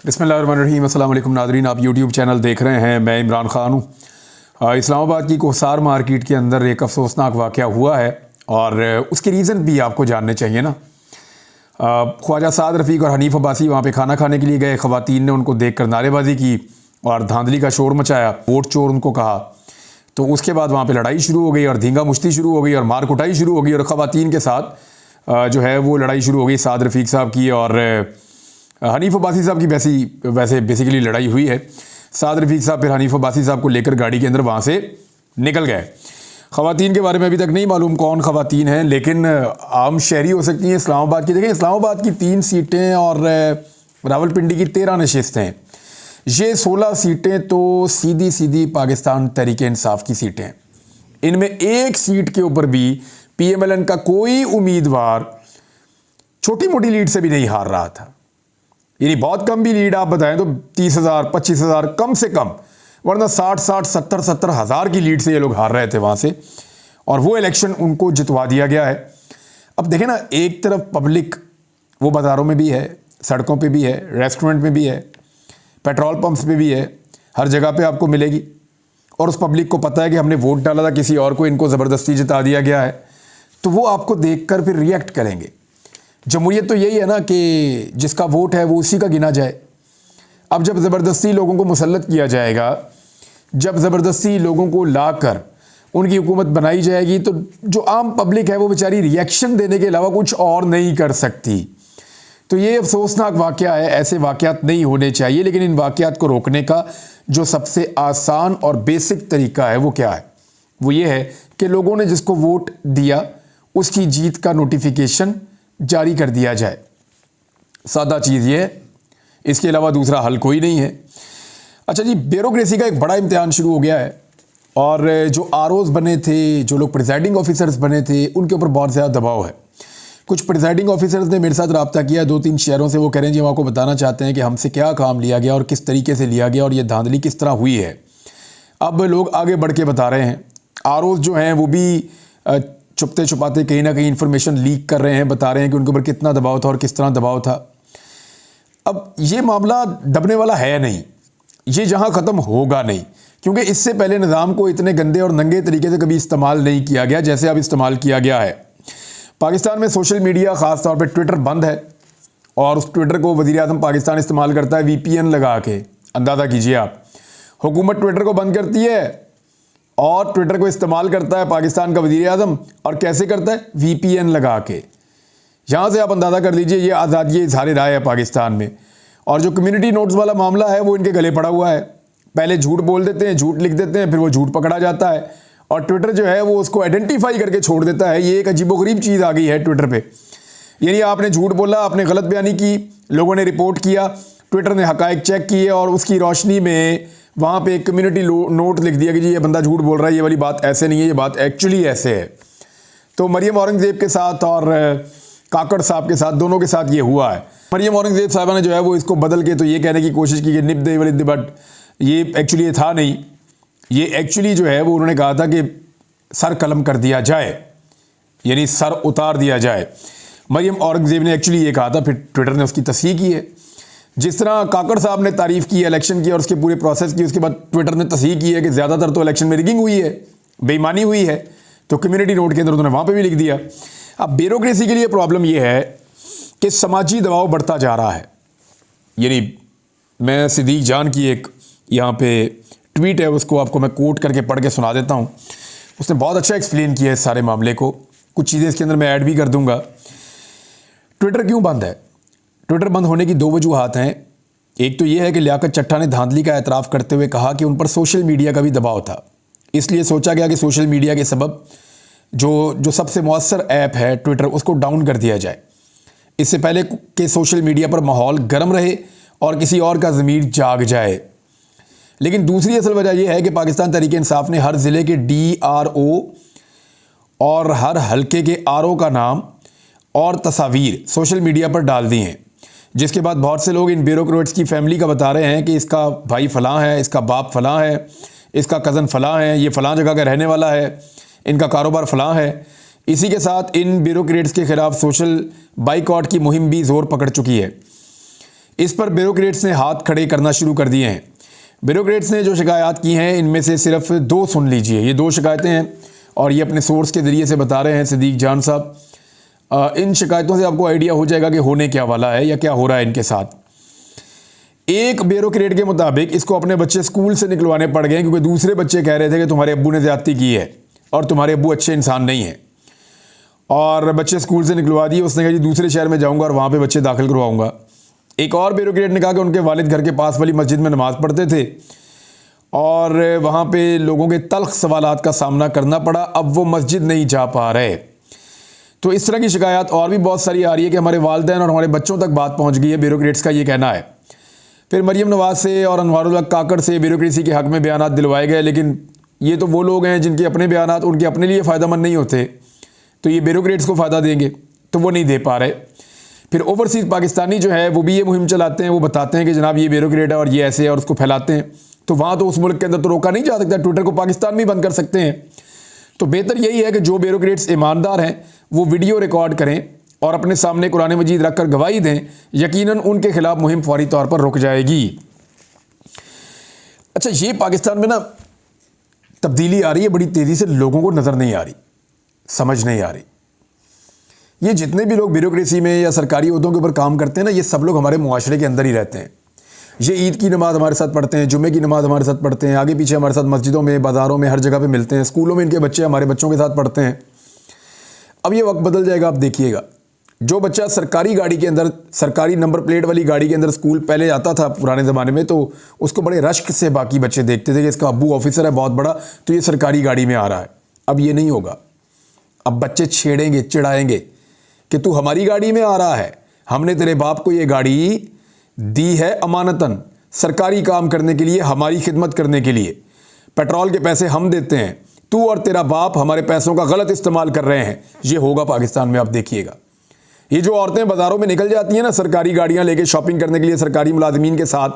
बिस्मिल्लाहिर्रहमानिर्रहीम। अस्सलाम वालेकुम नादरीन, आप यूट्यूब चैनल देख रहे हैं। मैं इमरान ख़ान हूँ। इस्लामाबाद की कोसार मार्केट के अंदर एक अफसोसनाक वाक़या हुआ है और उसके रीज़न भी आपको जानने चाहिए ना। ख्वाजा साद रफ़ीक और हनीफ़ अब्बासी वहाँ पे खाना खाने के लिए गए। ख़वातीन ने उनको देख कर नारेबाजी की और धांधली का शोर मचाया, वोट चोर उनको कहा। तो उसके बाद वहाँ पे लड़ाई शुरू हो गई और धींगा मुश्ती शुरू हो गई और मार कुटाई शुरू हो गई और ख़वातीन के साथ जो है वो लड़ाई शुरू हो गई साद रफ़ीक साहब की और हनीफ़ अब्बासी साहब की वैसे बेसिकली लड़ाई हुई है। साद रफ़ीक साहब फिर हनीफ़ अब्बासी साहब को लेकर गाड़ी के अंदर वहाँ से निकल गए। ख़वातीन के बारे में अभी तक नहीं मालूम कौन ख़वातीन हैं, लेकिन आम शहरी हो सकती हैं इस्लामाबाद की। देखें, इस्लामाबाद की 3 सीटें और रावलपिंडी की 13 नशिस्तें, ये 16 सीटें तो सीधी सीधी पाकिस्तान तहरीक इंसाफ की सीटें हैं। इनमें एक सीट के ऊपर भी PMLN का कोई उम्मीदवार छोटी मोटी लीड से भी नहीं हार रहा था। यानी बहुत कम भी लीड आप बताएं तो 30,000 25,000 कम से कम, वरना 60,000 70,000 हज़ार की लीड से ये लोग हार रहे थे वहाँ से, और वो इलेक्शन उनको जितवा दिया गया है। अब देखें ना, एक तरफ पब्लिक वो बाज़ारों में भी है, सड़कों पे भी है, रेस्टोरेंट में भी है, पेट्रोल पंप्स पे भी है, हर जगह पे आपको मिलेगी। और उस पब्लिक को पता है कि हमने वोट डाला था किसी और को, इनको ज़बरदस्ती जिता दिया गया है, तो वो आपको देखकर फिर रिएक्ट करेंगे। जमहूरियत तो यही है ना कि जिसका वोट है वो उसी का गिना जाए। अब जब ज़बरदस्ती लोगों को मुसल्लत किया जाएगा, जब ज़बरदस्ती लोगों को लाकर उनकी हुकूमत बनाई जाएगी, तो जो आम पब्लिक है वो बेचारी रिएक्शन देने के अलावा कुछ और नहीं कर सकती। तो ये अफसोसनाक वाक़या है। ऐसे वाक़यात नहीं होने चाहिए, लेकिन इन वाक़यात को रोकने का जो सबसे आसान और बेसिक तरीका है वो क्या है? वो ये है कि लोगों ने जिसको वोट दिया उसकी जीत का नोटिफिकेशन जारी कर दिया जाए। सादा चीज़ ये है, इसके अलावा दूसरा हल कोई नहीं है। अच्छा जी, ब्यूरोक्रेसी का एक बड़ा इम्तिहान शुरू हो गया है और जो ROs बने थे, जो लोग प्रिजाइडिंग ऑफिसर्स बने थे, उनके ऊपर बहुत ज़्यादा दबाव है। कुछ प्रिजाइडिंग ऑफिसर्स ने मेरे साथ रब्ता किया 2-3 शहरों से। वो कह रहे हैं जी हम आपको बताना चाहते हैं कि हमसे क्या काम लिया गया और किस तरीके से लिया गया और ये धांधली किस तरह हुई है। अब लोग आगे बढ़ के बता रहे हैं, ROs जो हैं वो भी छुपते छुपाते कहीं ना कहीं इन्फॉर्मेशन लीक कर रहे हैं, बता रहे हैं कि उनके ऊपर कितना दबाव था और किस तरह दबाव था। अब ये मामला दबने वाला है नहीं, ये जहां ख़त्म होगा नहीं, क्योंकि इससे पहले निज़ाम को इतने गंदे और नंगे तरीके से कभी इस्तेमाल नहीं किया गया जैसे अब इस्तेमाल किया गया है। पाकिस्तान में सोशल मीडिया, ख़ास तौर पर ट्विटर बंद है और उस ट्विटर को वज़ीर-ए-आज़म पाकिस्तान इस्तेमाल करता है VPN लगा के। अंदाज़ा कीजिए आप, हुकूमत ट्विटर को बंद करती है और ट्विटर को इस्तेमाल करता है पाकिस्तान का वज़ीर-ए-आज़म, और कैसे करता है? VPN लगा के। यहाँ से आप अंदाज़ा कर लीजिए ये आज़ादी इज़हार राय है पाकिस्तान में। और जो कम्युनिटी नोट्स वाला मामला है वो इनके गले पड़ा हुआ है। पहले झूठ बोल देते हैं, झूठ लिख देते हैं, फिर वो झूठ पकड़ा जाता है और ट्विटर जो है वो उसको आइडेंटिफाई करके छोड़ देता है। ये एक अजीबोगरीब चीज़ आ गई है ट्विटर पे। यानी आपने झूठ बोला, आपने गलत बयानी की, लोगों ने रिपोर्ट किया, ट्विटर ने हकायक चेक किए और उसकी रोशनी में वहाँ पे एक कम्युनिटी नोट लिख दिया कि जी ये बंदा झूठ बोल रहा है, ये वाली बात ऐसे नहीं है, ये बात एक्चुअली ऐसे है। तो मरियम औरंगज़ेब के साथ और काकड़ साहब के साथ, दोनों के साथ ये हुआ है। मरियम औरंगज़ेब साहबा ने जो है वो इसको बदल के तो ये कहने की कोशिश की कि निब दे वलिद, बट ये एक्चुअली था नहीं। ये एक्चुअली जो है वो उन्होंने कहा था कि सर कलम कर दिया जाए, यानी सर उतार दिया जाए। मरियम औरंगज़ेब ने एक्चुअली ये कहा था, फिर ट्विटर ने उसकी तस्दीक की है। जिस तरह काकड़ साहब ने तारीफ़ की इलेक्शन की और उसके पूरे प्रोसेस की, उसके बाद ट्विटर ने तस्दीक की है कि ज़्यादातर तो इलेक्शन में रिगिंग हुई है, बेईमानी हुई है। तो कम्युनिटी नोट के अंदर उन्होंने वहाँ पे भी लिख दिया। अब ब्यूरोक्रेसी के लिए प्रॉब्लम ये है कि समाजी दबाव बढ़ता जा रहा है। यानी मैं सिद्दीक जान की एक यहाँ पे ट्वीट है, उसको आपको मैं कोट करके पढ़ के सुना देता हूँ। उसने बहुत अच्छा एक्सप्लेन किया है इस सारे मामले को। कुछ चीज़ें इसके अंदर मैं ऐड भी कर दूँगा। ट्विटर क्यों बंद है? ट्विटर बंद होने की 2 वजूहात हैं। एक तो ये है कि लियाकत चट्टा ने धांधली का एतराफ़ करते हुए कहा कि उन पर सोशल मीडिया का भी दबाव था, इसलिए सोचा गया कि सोशल मीडिया के सबब जो सबसे मौसर ऐप है ट्विटर, उसको डाउन कर दिया जाए, इससे पहले कि सोशल मीडिया पर माहौल गर्म रहे और किसी और का ज़मीर जाग जाए। लेकिन दूसरी असल वजह यह है कि पाकिस्तान तहरीक इंसाफ ने हर ज़िले के DRO और हर हलके के RO का नाम और तस्वीर सोशल मीडिया पर डाल दी हैं, जिसके बाद बहुत से लोग इन ब्यूरोक्रेट्स की फैमिली का बता रहे हैं कि इसका भाई फ़लाँ है, इसका बाप फ़लाँ है, इसका कज़न फ़लाँ है, ये फ़लाँ जगह का रहने वाला है, इनका कारोबार फ़लाँ है। इसी के साथ इन ब्यूरोक्रेट्स के ख़िलाफ़ सोशल बाइकआउट की मुहिम भी ज़ोर पकड़ चुकी है। इस पर ब्यूरोक्रेट्स ने हाथ खड़े करना शुरू कर दिए हैं। ब्यूरोक्रेट्स ने जो शिकायत की हैं इनमें से सिर्फ 2 सुन लीजिए। ये 2 शिकायतें हैं और ये अपने सोर्स के ज़रिए से बता रहे हैं सिद्दीक जान साहब। इन शिकायतों से आपको आइडिया हो जाएगा कि होने क्या वाला है या क्या हो रहा है इनके साथ। एक ब्यूरोक्रेट के मुताबिक इसको अपने बच्चे स्कूल से निकलवाने पड़ गए क्योंकि दूसरे बच्चे कह रहे थे कि तुम्हारे अब्बू ने ज़्यादती की है और तुम्हारे अब्बू अच्छे इंसान नहीं है, और बच्चे स्कूल से निकलवा दिए। उसने कहा जी दूसरे शहर में जाऊंगा और वहाँ पे बच्चे दाखिल करवाऊंगा। एक और ब्यूरोक्रेट ने कहा कि उनके वालिद घर के पास वाली मस्जिद में नमाज़ पढ़ते थे और वहाँ पे लोगों के तल्ख सवालात का सामना करना पड़ा, अब वो मस्जिद नहीं जा पा रहे। तो इस तरह की शिकायत और भी बहुत सारी आ रही है कि हमारे वालिदैन और हमारे बच्चों तक बात पहुँच गई है, ब्यूरोक्रेट्स का ये कहना है। फिर मरियम नवाज से और अनवारुल हक काकड़ से ब्यूरोक्रेसी के हक़ में बयानात दिलवाए गए, लेकिन ये तो वो लोग हैं जिनके अपने बयानात उनके अपने लिए फ़ायदेमंद नहीं होते, तो ये ब्यूरोक्रेट्स को फ़ायदा देंगे, तो वो नहीं दे पा रहे। फिर ओवरसीज़ पाकिस्तानी जो है वो भी ये मुहिम चलाते हैं, वो बताते हैं कि जनाब ये ब्यूरोक्रेट है और ये ऐसे है और उसको फैलाते हैं। तो वहाँ तो उस मुल्क के अंदर तो रोका नहीं जा सकता, ट्विटर को पाकिस्तान में बंद कर सकते हैं। तो बेहतर यही है कि जो ब्यूरोक्रेट्स ईमानदार हैं वो वीडियो रिकॉर्ड करें और अपने सामने कुरान मजीद रख कर गवाही दें, यकीनन उनके खिलाफ मुहिम फौरी तौर पर रुक जाएगी। अच्छा, ये पाकिस्तान में ना तब्दीली आ रही है बड़ी तेज़ी से, लोगों को नज़र नहीं आ रही, समझ नहीं आ रही। ये जितने भी लोग ब्यूरोक्रेसी में या सरकारी ओहदों के ऊपर काम करते हैं ना, ये सब लोग हमारे मुआशरे के अंदर ही रहते हैं। ये ईद की नमाज़ हमारे साथ पढ़ते हैं, जुम्मे की नमाज़ हमारे साथ पढ़ते हैं, आगे पीछे हमारे साथ मस्जिदों में, बाज़ारों में, हर जगह पे मिलते हैं, स्कूलों में इनके बच्चे हमारे बच्चों के साथ पढ़ते हैं। अब ये वक्त बदल जाएगा, आप देखिएगा। जो बच्चा सरकारी गाड़ी के अंदर, सरकारी नंबर प्लेट वाली गाड़ी के अंदर स्कूल पहले आता था पुराने ज़माने में, तो उसको बड़े रश्क से बाकी बच्चे देखते थे कि इसका अब्बू ऑफिसर है बहुत बड़ा, तो ये सरकारी गाड़ी में आ रहा है। अब ये नहीं होगा। अब बच्चे छेड़ेंगे, चिढ़ाएंगे कि तू हमारी गाड़ी में आ रहा है, हमने तेरे बाप को ये गाड़ी दी है अमानतन, सरकारी काम करने के लिए, हमारी खिदमत करने के लिए, पेट्रोल के पैसे हम देते हैं, तू और तेरा बाप हमारे पैसों का गलत इस्तेमाल कर रहे हैं। ये होगा पाकिस्तान में, आप देखिएगा। ये जो औरतें बाज़ारों में निकल जाती हैं ना सरकारी गाड़ियां लेके शॉपिंग करने के लिए सरकारी मुलाजिमीन के साथ,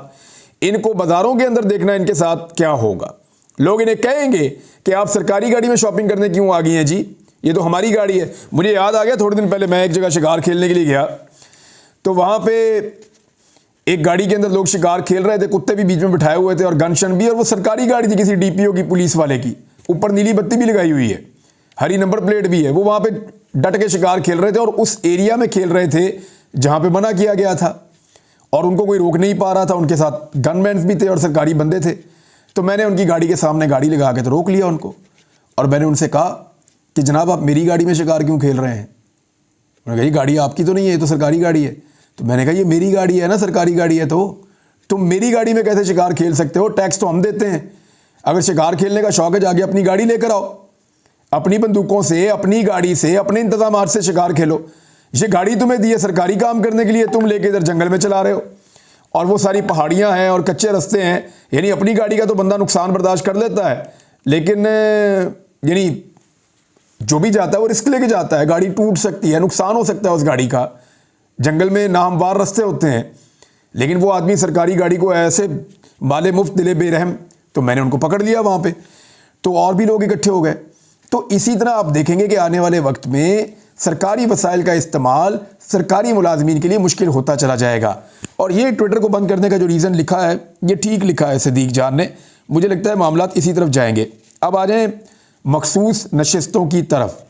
इनको बाज़ारों के अंदर देखना इनके साथ क्या होगा। लोग इन्हें कहेंगे कि आप सरकारी गाड़ी में शॉपिंग करने क्यों आ गई हैं जी, ये तो हमारी गाड़ी है। मुझे याद आ गया, थोड़े दिन पहले मैं एक जगह शिकार खेलने के लिए गया, तो वहाँ पे एक गाड़ी के अंदर लोग शिकार खेल रहे थे, कुत्ते भी बीच में बिठाए हुए थे और गनशन भी, और वो सरकारी गाड़ी थी किसी डीपीओ की, पुलिस वाले की, ऊपर नीली बत्ती भी लगाई हुई है, हरी नंबर प्लेट भी है। वो वहाँ पे डट के शिकार खेल रहे थे और उस एरिया में खेल रहे थे जहाँ पे मना किया गया था, और उनको कोई रोक नहीं पा रहा था। उनके साथ गनमैन भी थे और सरकारी बंदे थे। तो मैंने उनकी गाड़ी के सामने गाड़ी लगा के तो रोक लिया उनको, और मैंने उनसे कहा कि जनाब आप मेरी गाड़ी में शिकार क्यों खेल रहे हैं। उन्होंने कहा ये गाड़ी आपकी तो नहीं है, ये तो सरकारी गाड़ी है। तो मैंने कहा ये मेरी गाड़ी है ना, सरकारी गाड़ी है, तो तुम मेरी गाड़ी में कैसे शिकार खेल सकते हो, टैक्स तो हम देते हैं। अगर शिकार खेलने का शौक है जाके अपनी गाड़ी लेकर आओ, अपनी बंदूकों से, अपनी गाड़ी से, अपने इंतजाम से शिकार खेलो। ये गाड़ी तुम्हें दी है सरकारी काम करने के लिए, तुम लेके इधर जंगल में चला रहे हो, और वो सारी पहाड़ियां हैं और कच्चे रास्ते हैं। यानी अपनी गाड़ी का तो बंदा नुकसान बर्दाश्त कर लेता है, लेकिन यानी जो भी जाता है वो रिस्क लेके जाता है। गाड़ी टूट सकती है, नुकसान हो सकता है उस गाड़ी का, जंगल में नाहमवार रास्ते होते हैं, लेकिन वो आदमी सरकारी गाड़ी को ऐसे माले मुफ्त दिले बेरहम। तो मैंने उनको पकड़ लिया वहाँ पे, तो और भी लोग इकट्ठे हो गए। तो इसी तरह आप देखेंगे कि आने वाले वक्त में सरकारी वसाइल का इस्तेमाल सरकारी मुलाजमीन के लिए मुश्किल होता चला जाएगा। और ये ट्विटर को बंद करने का जो रीज़न लिखा है, ये ठीक लिखा है सिद्दीक जान ने। मुझे लगता है मामलात इसी तरफ जाएंगे। अब आ जाएं मखसूस नशिस्तों की तरफ।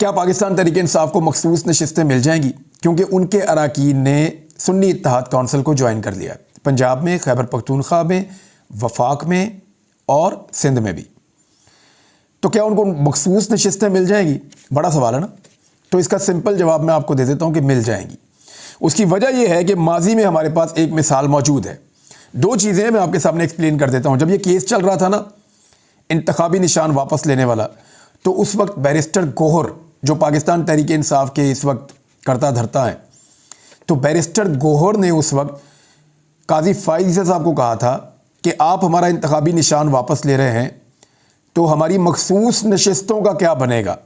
क्या पाकिस्तान तहरीक इंसाफ को मखसूस नशिस्तें मिल जाएंगी? क्योंकि उनके अरकान ने सुन्नी इत्तेहाद कौंसिल को ज्वाइन कर लिया, पंजाब में, खैबर पख्तूनख्वा में, वफाक में और सिंध में भी। तो क्या उनको मखसूस नशिस्तें मिल जाएंगी? बड़ा सवाल है ना। तो इसका सिंपल जवाब मैं आपको दे देता हूँ कि मिल जाएंगी। उसकी वजह यह है कि माजी में हमारे पास एक मिसाल मौजूद है। दो चीज़ें मैं आपके सामने एक्सप्लेन कर देता हूँ। जब ये केस चल रहा था ना इंतखाबी निशान वापस लेने वाला, तो उस वक्त बैरिस्टर गोहर, जो पाकिस्तान तहरीक इंसाफ के इस वक्त करता धरता है, तो बैरिस्टर गोहर ने उस वक्त काजी फ़ाइज़ ईसा साहब को कहा था कि आप हमारा इंतखाबी निशान वापस ले रहे हैं तो हमारी मखसूस नशिस्तों का क्या बनेगा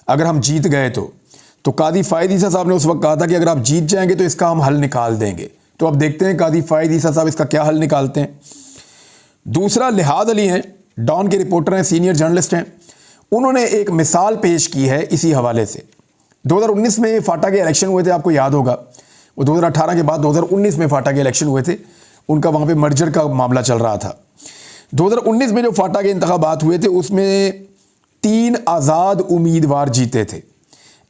अगर हम जीत गए तो काजी फ़ाइज़ ईसा साहब ने उस वक्त कहा था कि अगर आप जीत जाएंगे तो इसका हम हल निकाल देंगे। तो अब देखते हैं काजी फ़ाइज़ ईसा साहब इसका क्या हल निकालते हैं। दूसरा, लिहाद अली हैं, डॉन के रिपोर्टर हैं, सीनियर जर्नलिस्ट हैं। उन्होंने एक मिसाल पेश की है इसी हवाले से। 2019 में फाटा के इलेक्शन हुए थे, आपको याद होगा। वो 2018 के बाद 2019 में फाटा के इलेक्शन हुए थे, उनका वहाँ पे मर्जर का मामला चल रहा था। 2019 में जो फाटा के इंतखाबात हुए थे उसमें 3 आज़ाद उम्मीदवार जीते थे,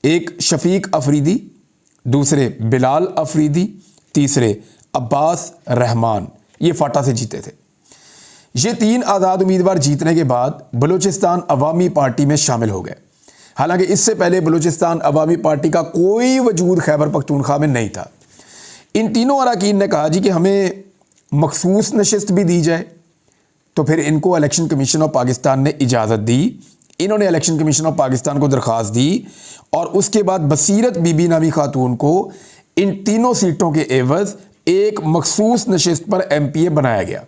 एक शफीक अफरीदी, दूसरे बिलाल अफरीदी, तीसरे अब्बास रहमान, ये फाटा से जीते थे। ये 3 आज़ाद उम्मीदवार जीतने के बाद बलूचिस्तान अवामी पार्टी में शामिल हो गए। हालांकि इससे पहले बलूचिस्तान अवामी पार्टी का कोई वजूद खैबर पख्तूनख्वा में नहीं था। इन तीनों अरकान ने कहा जी कि हमें मखसूस नशिस्त भी दी जाए, तो फिर इनको इलेक्शन कमीशन ऑफ पाकिस्तान ने इजाज़त दी। इन्होंने इलेक्शन कमीशन ऑफ पाकिस्तान को दरख्वास्त दी और उसके बाद बसीरत बीबी नामी खातून को इन तीनों सीटों के एवज एक मखसूस नशिस्त पर MPA बनाया गया।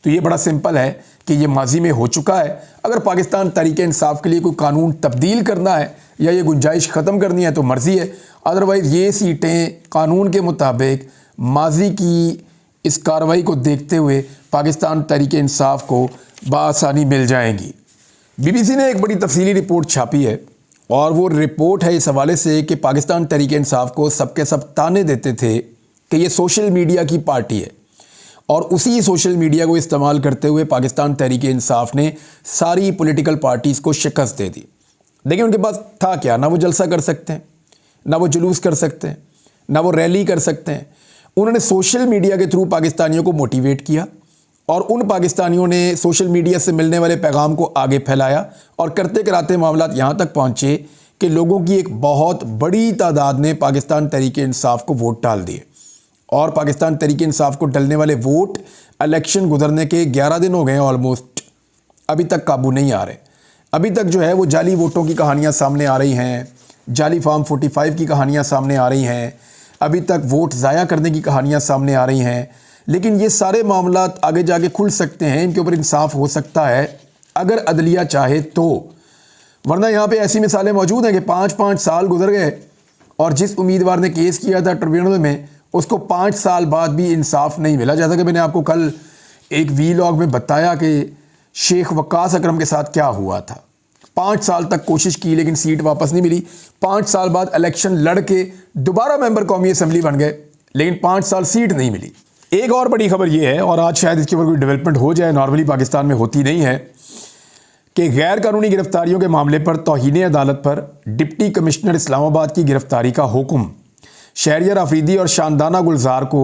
तो ये बड़ा सिंपल है कि ये माजी में हो चुका है। अगर पाकिस्तान तहरीक इंसाफ के लिए कोई कानून तब्दील करना है या ये गुंजाइश ख़त्म करनी है तो मर्ज़ी है, अदरवाइज़ ये सीटें कानून के मुताबिक माजी की इस कार्रवाई को देखते हुए पाकिस्तान तहरीक इंसाफ को बआसानी मिल जाएंगी। BBC ने एक बड़ी तफसीली रिपोर्ट छापी है और वो रिपोर्ट है इस हवाले से कि पाकिस्तान तहरीक इंसाफ को सबके सब ताने देते थे कि ये सोशल मीडिया की पार्टी है, और उसी सोशल मीडिया को इस्तेमाल करते हुए पाकिस्तान तहरीक इंसाफ ने सारी पॉलिटिकल पार्टीज़ को शिकस्त दे दी। देखिए उनके पास था क्या, ना वो जलसा कर सकते हैं, ना वो जुलूस कर सकते हैं, ना वो रैली कर सकते हैं। उन्होंने सोशल मीडिया के थ्रू पाकिस्तानियों को मोटिवेट किया और उन पाकिस्तानियों ने सोशल मीडिया से मिलने वाले पैगाम को आगे फैलाया और करते कराते मामला यहाँ तक पहुँचे कि लोगों की एक बहुत बड़ी तादाद ने पाकिस्तान तहरीक इंसाफ को वोट डाल दिए। और पाकिस्तान तहरीक इंसाफ को डलने वाले वोट इलेक्शन गुजरने के 11 दिन हो गए हैं ऑलमोस्ट, अभी तक काबू नहीं आ रहे। अभी तक जो है वो जाली वोटों की कहानियाँ सामने आ रही हैं, जाली फार्म 45 की कहानियाँ सामने आ रही हैं, अभी तक वोट ज़ाया करने की कहानियाँ सामने आ रही हैं। लेकिन ये सारे मामला आगे जाके खुल सकते हैं, इनके ऊपर इंसाफ हो सकता है अगर अदलिया चाहे तो, वरना यहाँ पे ऐसी मिसालें मौजूद हैं कि 5-5 साल गुजर गए और जिस उम्मीदवार ने केस किया था ट्रिब्यूनल में उसको 5 साल बाद भी इंसाफ नहीं मिला। जैसा कि मैंने आपको कल एक वीलॉग में बताया कि शेख वक्कास अकरम के साथ क्या हुआ था। 5 साल तक कोशिश की लेकिन सीट वापस नहीं मिली। 5 साल बाद इलेक्शन लड़ के दोबारा मेंबर कौमी असम्बली बन गए, लेकिन 5 साल सीट नहीं मिली। एक और बड़ी खबर यह है, और आज शायद इसके ऊपर कोई डेवलपमेंट हो जाए, नॉर्मली पाकिस्तान में होती नहीं है, कि गैर कानूनी गिरफ्तारियों के मामले पर तौहीन अदालत पर डिप्टी कमिश्नर इस्लामाबाद की गिरफ्तारी का हुक्म। शहरियार अफरीदी और शानदाना गुलजार को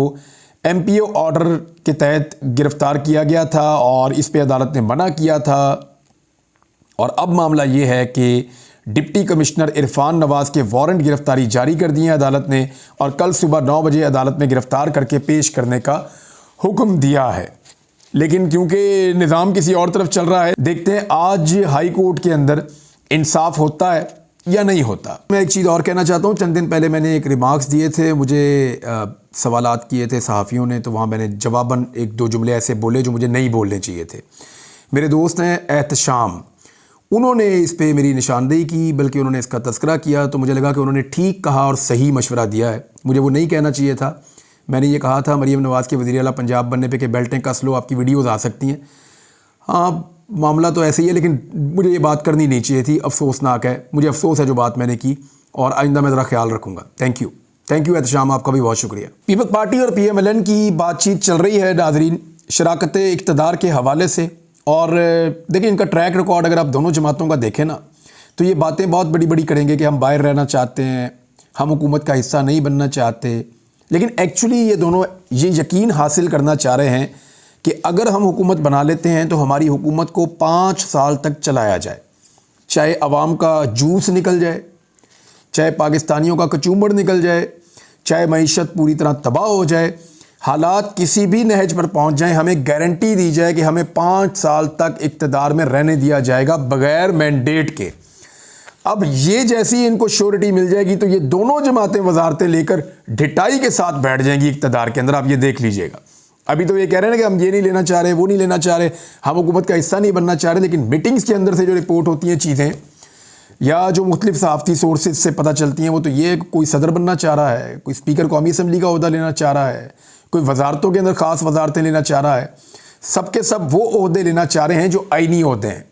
MPO ऑर्डर के तहत गिरफ्तार किया गया था और इस पे अदालत ने मना किया था। और अब मामला ये है कि डिप्टी कमिश्नर इरफान नवाज के वारंट गिरफ्तारी जारी कर दिए अदालत ने और कल सुबह 9 बजे अदालत में गिरफ्तार करके पेश करने का हुक्म दिया है। लेकिन क्योंकि निज़ाम किसी और तरफ चल रहा है, देखते हैं आज हाई कोर्ट के अंदर इंसाफ होता है या नहीं होता। मैं एक चीज़ और कहना चाहता हूँ, चंद दिन पहले मैंने एक रिमार्क्स दिए थे, मुझे सवालात किए थे सहाफ़ियों ने, तो वहाँ मैंने जवाबन 1-2 जुमले ऐसे बोले जो मुझे नहीं बोलने चाहिए थे। मेरे दोस्त हैं एहतशाम, उन्होंने इस पे मेरी निशानदेही की, बल्कि उन्होंने इसका तज़किरा किया, तो मुझे लगा कि उन्होंने ठीक कहा और सही मशवरा दिया है। मुझे वो नहीं कहना चाहिए था। मैंने ये कहा था मरीम नवाज़ के वज़ीर आला पंजाब बनने पे कि बेल्टें कस लो, आपकी वीडियोज़ आ सकती हैं। हाँ, मामला तो ऐसे ही है, लेकिन मुझे ये बात करनी नहीं चाहिए थी। अफसोसनाक है, मुझे अफसोस है जो बात मैंने की, और आइंदा मैं ज़रा ख्याल रखूँगा। थैंक यू एहतशाम, आपका भी बहुत शुक्रिया। पीपल्स पार्टी और PMLN की बातचीत चल रही है नाज़रीन, शराकत इक़्तिदार के हवाले से। और देखिए इनका ट्रैक रिकॉर्ड अगर आप दोनों जमातों का देखें ना, तो ये बातें बहुत बड़ी बड़ी करेंगे कि हम बाहर रहना चाहते हैं, हम हुकूमत का हिस्सा नहीं बनना चाहते। लेकिन एक्चुअली ये दोनों ये यकीन हासिल करना चाह रहे हैं कि अगर हम हुकूमत बना लेते हैं तो हमारी हुकूमत को 5 साल तक चलाया जाए, चाहे अवाम का जूस निकल जाए, चाहे पाकिस्तानियों का कचूमड़ निकल जाए, चाहे मईशत पूरी तरह तबाह हो जाए, हालात किसी भी नहज पर पहुंच जाएं, हमें गारंटी दी जाए कि हमें 5 साल तक इक़्तिदार में रहने दिया जाएगा बग़ैर मैंडेट के। अब ये जैसी इनको श्योरिटी मिल जाएगी तो ये दोनों जमातें वजारतें लेकर ढिटाई के साथ बैठ जाएंगी इक़्तिदार के अंदर। आप ये देख लीजिएगा, अभी तो ये कह रहे हैं कि हम ये नहीं लेना चाह रहे, वो नहीं लेना चाह रहे, हम हुकूमत का हिस्सा नहीं बनना चाह रहे, लेकिन मीटिंग्स के अंदर से जो रिपोर्ट होती हैं चीज़ें या जो मुख्तलिफ सहाफ़ती सोर्सेज से पता चलती हैं, वो तो ये कोई सदर बनना चाह रहा है, कोई स्पीकर कौमी असम्बली का ओहदा लेना चाह रहा है, कोई वजारतों के अंदर ख़ास वजारतें लेना चाह रहा है। सब के सब वो ओहदे लेना चाह रहे हैं जो आइनी ओहदे हैं,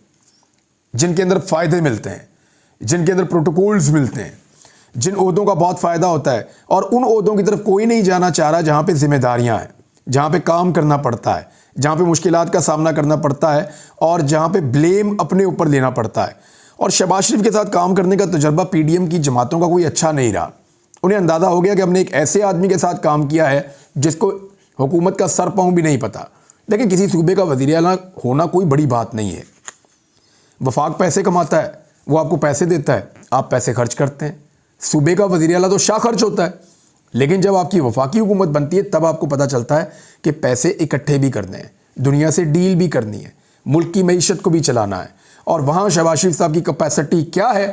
जिनके अंदर फ़ायदे मिलते हैं, जिनके अंदर प्रोटोकॉल्स मिलते हैं, जिन ओहदों का बहुत फ़ायदा होता है, और उन ओहदों की तरफ कोई नहीं जाना चाह रहा जहाँ पे जिम्मेदारियाँ हैं, जहाँ पे काम करना पड़ता है, जहाँ पे मुश्किलात का सामना करना पड़ता है और जहाँ पे ब्लेम अपने ऊपर लेना पड़ता है। और शहबाज शरीफ के साथ काम करने का तजर्बा पीडीएम की जमातों का कोई अच्छा नहीं रहा। उन्हें अंदाज़ा हो गया कि हमने एक ऐसे आदमी के साथ काम किया है जिसको हुकूमत का सर पाँव भी नहीं पता। लेकिन किसी सूबे का वज़ीर आला होना कोई बड़ी बात नहीं है। वफाक पैसे कमाता है, वो आपको पैसे देता है, आप पैसे खर्च करते हैं। सूबे का वज़ीर आला तो शाह खर्च होता है, लेकिन जब आपकी वफाकी हुकूमत बनती है तब आपको पता चलता है कि पैसे इकट्ठे भी करने हैं, दुनिया से डील भी करनी है, मुल्क की मईशत को भी चलाना है। और वहाँ शहबाज शरीफ साहब की कैपेसिटी क्या है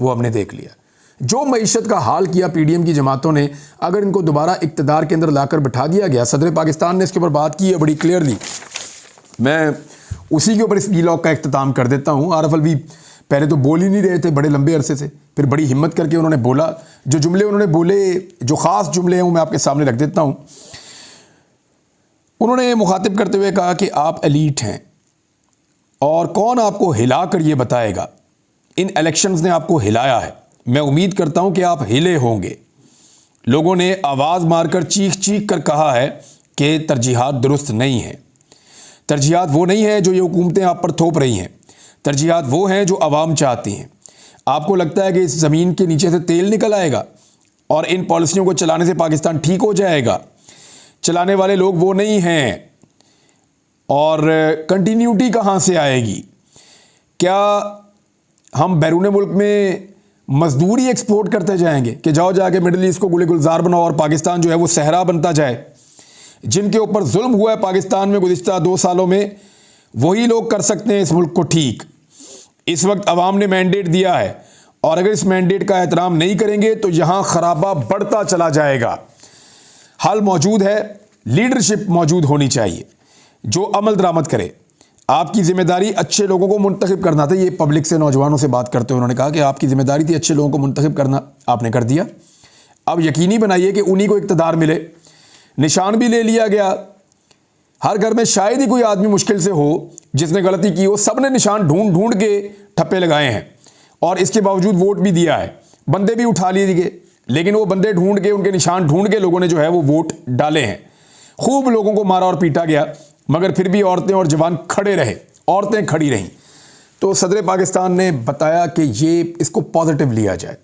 वो हमने देख लिया। जो मईशत का हाल किया पीडीएम की जमातों ने, अगर इनको दोबारा इक़्तिदार के अंदर लाकर बिठा दिया गया, सदर पाकिस्तान ने इसके ऊपर बात की है बड़ी क्लियरली, मैं उसी के ऊपर इस व्लॉग का इख्तिताम कर देता हूँ। आरफ अलवी पहले तो बोल ही नहीं रहे थे बड़े लंबे अरसे से, फिर बड़ी हिम्मत करके उन्होंने बोला। जो जुमले उन्होंने बोले, जो ख़ास जुमले हैं वो मैं आपके सामने रख देता हूँ। उन्होंने मुखातिब करते हुए कहा कि आप एलीट हैं और कौन आपको हिला कर ये बताएगा, इन इलेक्शंस ने आपको हिलाया है, मैं उम्मीद करता हूँ कि आप हिले होंगे। लोगों ने आवाज़ मारकर चीख चीख कर कहा है कि तरजीहात दुरुस्त नहीं हैं। तरजीहात वो नहीं है जो ये हुकूमतें आप पर थोप रही हैं, तरजीहात वो हैं जो आवाम चाहती हैं। आपको लगता है कि इस ज़मीन के नीचे से तेल निकल आएगा और इन पॉलिसियों को चलाने से पाकिस्तान ठीक हो जाएगा? चलाने वाले लोग वो नहीं हैं। और कंटिन्यूटी कहाँ से आएगी? क्या हम बैरून मुल्क में मजदूरी एक्सपोर्ट करते जाएंगे कि जाओ जाके मिडिल ईस्ट को गुले गुलजार बनाओ और पाकिस्तान जो है वो सहरा बनता जाए? जिनके ऊपर जुल्म हुआ है पाकिस्तान में गुज़िश्ता 2 सालों में, वही लोग कर सकते हैं इस मुल्क को ठीक। इस वक्त अवाम ने मैंडेट दिया है और अगर इस मैंडेट का एहतराम नहीं करेंगे तो यहाँ खराबा बढ़ता चला जाएगा। हल मौजूद है, लीडरशिप मौजूद होनी चाहिए जो अमल दरामद करे। आपकी ज़िम्मेदारी अच्छे लोगों को मुंतखब करना था। ये पब्लिक से, नौजवानों से बात करते हुए उन्होंने कहा कि आपकी ज़िम्मेदारी थी अच्छे लोगों को मुंतखब करना, आपने कर दिया। अब यकीनी बनाइए कि उन्हीं को इक़्तिदार मिले। निशान भी ले लिया गया। हर घर में शायद ही कोई आदमी मुश्किल से हो जिसने गलती की हो, सब ने निशान ढूंढ ढूंढ के ठप्पे लगाए हैं और इसके बावजूद वोट भी दिया है। बंदे भी उठा लिए गए, लेकिन वो बंदे ढूंढ के, उनके निशान ढूंढ के लोगों ने जो है वो वोट डाले हैं। खूब लोगों को मारा और पीटा गया, मगर फिर भी औरतें और जवान खड़े रहे, औरतें खड़ी रहीं। तो सदर पाकिस्तान ने बताया कि ये इसको पॉजिटिव लिया जाए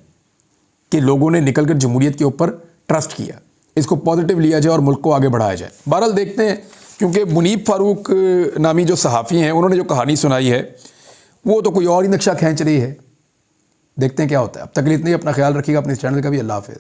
कि लोगों ने निकलकर जमहूरियत के ऊपर ट्रस्ट किया, इसको पॉजिटिव लिया जाए और मुल्क को आगे बढ़ाया जाए। बहरहाल देखते हैं, क्योंकि मुनीब फारूक नामी जो सहाफ़ी हैं उन्होंने जो कहानी सुनाई है वो तो कोई और ही नक्शा खींच रही है। देखते हैं क्या होता है। अब तक के लिए इतना ही। अपना ख्याल रखिएगा, अपने इस चैनल का भी। अल्लाह हाफ़िज़।